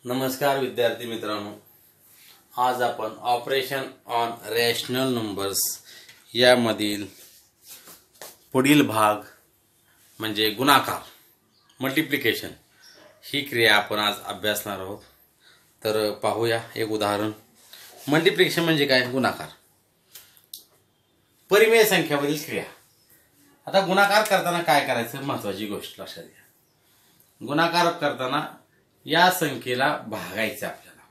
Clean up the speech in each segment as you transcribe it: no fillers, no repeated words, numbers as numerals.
नमस्कार विद्यार्थी मित्रांनो, आज आपण ऑपरेशन ऑन रॅशनल नंबर्स यामधील पुढील भाग म्हणजे गुणाकार मल्टिप्लिकेशन ही क्रिया आपण आज अभ्यासणार आहोत। तर पाहूया एक उदाहरण। मल्टिप्लिकेशन म्हणजे काय? गुणाकार, परिमेय संख्यावरील क्रिया। आता गुणाकार करताना काय करायचं, महत्त्वाची गोष्ट लक्षात घ्या। गुणाकार करताना या संख्येला भागायचे आपल्याला,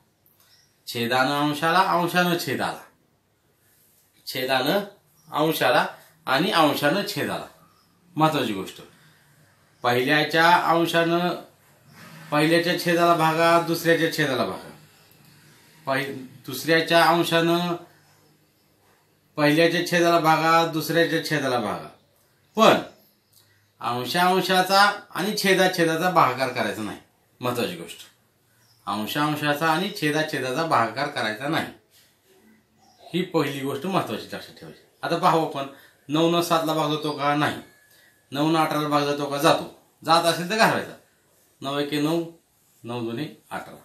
छेदानं अंशाला, अंशानं छेदाला, छेदानं अंशाला आणि अंशानं छेदाला। महत्त्वाची गोष्ट, पहिल्याच्या अंशानं पहिल्याच्या छेदाला भागा, दुसऱ्याच्या छेदाला भागा, दुसऱ्याच्या अंशानं पहिल्याच्या छेदाला भागा, दुसऱ्याच्या छेदाला भागा, पण अंशाचा आणि छेदाचा भागाकार करायचा नाही। महत्त्वाची गोष्ट, अंशाचा आणि छेदाचा भागाकार करायचा नाही, ही पहिली गोष्ट महत्त्वाची लक्षात ठेवायची। आता पाहू आपण, 9 न 7 ला भाग जातो का? नाही। 9 न 18 ला भाग जातो का? जातो। जात असेल तर घालवायचा। 9 एके 9, 9 दुने 18।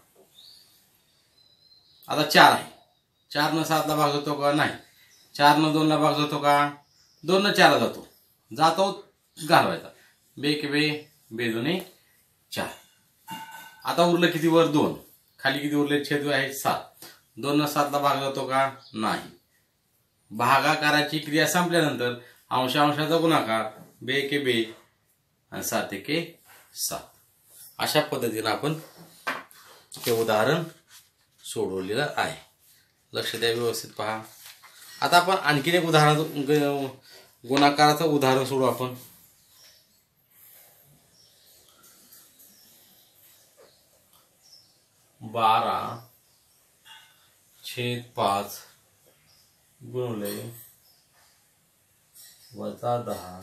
आता 4 आहे, 4 न 7 ला भाग जातो का? नाही। 4 न 2 ला भाग जातो का? 2 न 4 ला जातो, जातो घालवायचा। बे के बे, बे दुने 4। आता उरलं किती? वर 2, खाली किती उरले? छेद आहे 7। 2 न 7 ला भाग जातो का? नाही। भागाकाराची क्रिया संपल्यानंतर अंशाचा गुणाकार, बे के बे आणि 7 एके 7। अशा पद्धतीने आपण हे उदाहरण सोडवलेलं आहे। लक्ष द्या, व्यवस्थित पहा। आता आपण आणखीन एक उदाहरण, गुणाकाराचं उदाहरण सोडू आपण। बारा छेद 5 गुणिले वजा 10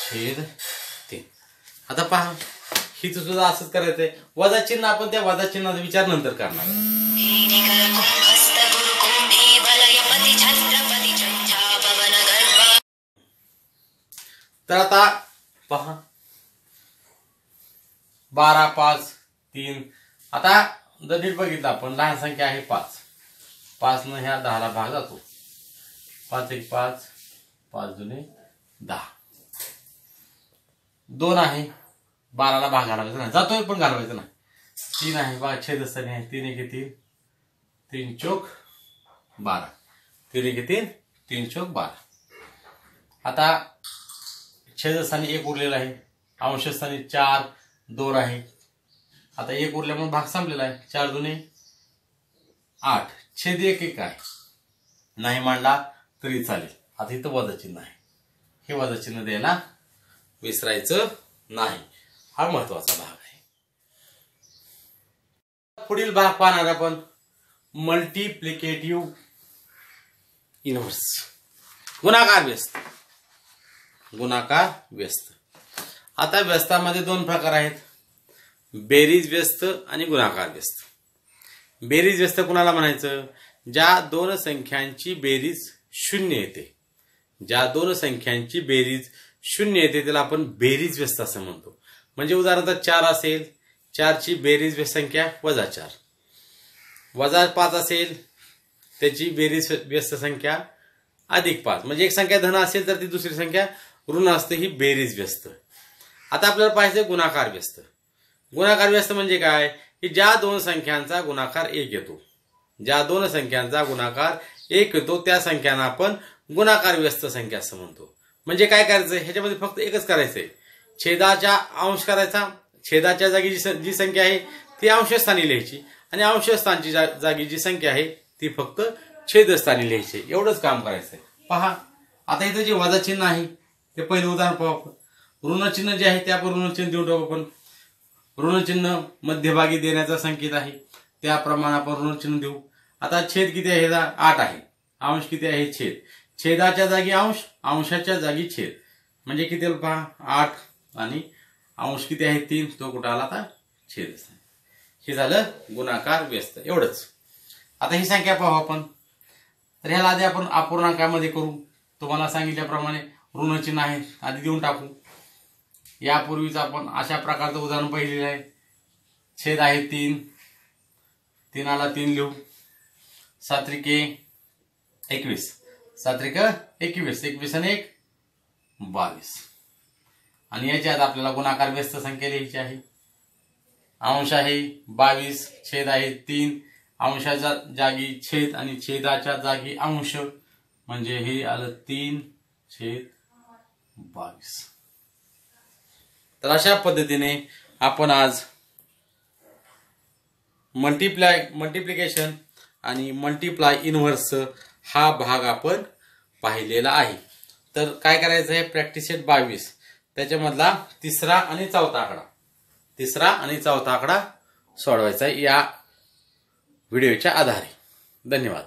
छेद 3। आता पहा, ही सुद्धा असंच करायचंय। वजा चिन्ह आपण त्या वजा चिन्हाचा विचार नंतर करणार। तर आता पहा, 12 5 3। आता जर नीट बघितलं आपण, लहान संख्या आहे 5, 5 न ह्या 10 ला भाग जातो। 5 एक 5, 5 दुने 10। 2 आहे, 12 ला भाग घालवायचा नाही, जातोय पण घालवायचं नाही। 3 आहे, बघा छेदस्थानी आहे, 3 एके 3, 3 चौक 12, 3 एके 3, 3 चौक 12। आता छेदस्थानी 1 उरलेला आहे, अंशस्थानी 4 2 आहे। आता 1 उरल्यामुळे भाग संपलेला आहे। 4 दुने 8, छेद 1 1 आहे, नाही मांडला तरी चालेल। आता इथं वजा चिन्ह आहे, हे वजा चिन्ह द्यायला विसरायचं नाही, हा महत्वाचा भाग आहे। पुढील भाग पाहणार आपण, मल्टिप्लिकेटिव्ह इनव्हर्स, गुणाकार व्यस्त। गुणाकार व्यस्त। आता व्यस्तामध्ये 2 प्रकार आहेत, बेरीज व्यस्त आणि गुणाकार व्यस्त। बेरीज व्यस्त कुणाला म्हणायचं? ज्या 2 संख्यांची बेरीज 0 येते, ज्या 2 संख्यांची बेरीज 0 येते त्याला आपण बेरीज व्यस्त असं म्हणतो। म्हणजे उदाहरणार्थ 4 असेल, 4 ची बेरीज संख्या वजा 4, वजा 5 असेल, त्याची बेरीज व्यस्त संख्या अधिक 5। म्हणजे एक संख्या धन असेल तर ती दुसरी संख्या ऋण असते, ही बेरीज व्यस्त। आता आपल्याला पाहिजे गुणाकार व्यस्त। गुणाकार व्यस्त म्हणजे काय? की ज्या 2 संख्यांचा गुणाकार 1 येतो, ज्या 2 संख्यांचा गुणाकार 1 येतो त्या संख्यांना आपण गुणाकार व्यस्त संख्या असं म्हणतो। म्हणजे काय करायचंय, ह्याच्यामध्ये फक्त एकच करायचंय, छेदाचा अंश करायचा, छेदाच्या जागी जी संख्या आहे ती अंशस्थानी लिहायची आणि अंशस्थानची जागी जी संख्या आहे ती फक्त छेदस्थानी लिहायची, एवढंच काम करायचंय। पहा, आता इथं जे वजा चिन्ह आहे ते पहिलं उदाहरण पाहू आपण। ऋण चिन्ह जे आहे ते आपण ऋण चिन्ह देऊन टाकू आपण। ऋण चिन्ह मध्यभागी देण्याचा संकेत आहे, त्याप्रमाणे आपण ऋण चिन्ह देऊ। आता छेद किती आहे? 8 आहे, अंश किती आहे? छेद, छेदाच्या जागी अंश, अंशाच्या जागी छेद, म्हणजे किती? पहा 8 आणि अंश किती आहे? 3, तो कुठं आला? आता छेद। हे झालं गुणाकार व्यस्त, एवढंच। आता ही संख्या पाहू आपण, तर ह्याला आधी आपण अपूर्णांकामध्ये करू। तुम्हाला सांगितल्याप्रमाणे ऋण चिन्ह आहे, आधी देऊन टाकू। यापूर्वीच आपण अशा प्रकारचं उदाहरण पाहिलेलं आहे। छेद आहे 3, 3 लिहू, 7 त्रिके 21, 7 त्रिक 21, 21 आणि 1 22. आणि याच्यात आपल्याला गुणाकार व्यस्त संख्या लिहायची आहे. अंश आहे 22, छेद आहे 3, अंशाच्या जागी छेद आणि छेदाच्या जागी अंश, म्हणजे हे आलं 3/22. तर अशा पद्धतीने आपण आज मल्टिप्लिकेशन आणि मल्टिप्लाय इनव्हर्स हा भाग आपण पाहिलेला आहे. तर काय करायचं आहे, प्रॅक्टिस सेट 22 त्याच्यामधला तिसरा आणि चौथा आकडा सोडवायचा या व्हिडिओच्या आधारे. धन्यवाद.